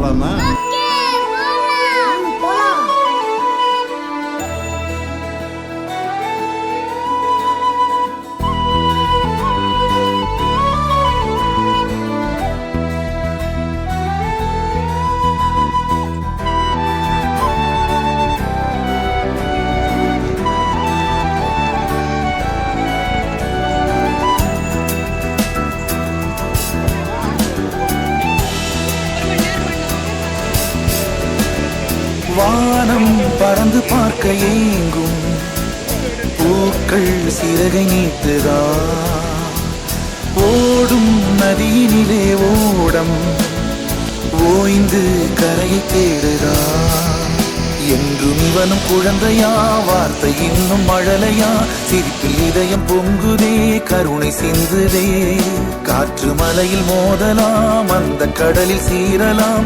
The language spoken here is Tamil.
போலாமா? வானம் பறந்து பார்க்க ஏங்கும் பூக்கள் சிறகை நீட்டுதா, ஓடும் நதியினிலே ஓடம் ஓய்ந்து கரையை தேடுதா. என்றும் இவனும் குழந்தையா, வார்த்தை இன்னும் மழலையா, சிரிப்பில் இதயம் பொங்குதே, கருணை சிந்துதே. காற்று மலையில் மோதலாம், அந்த கடலில் சீரலாம்.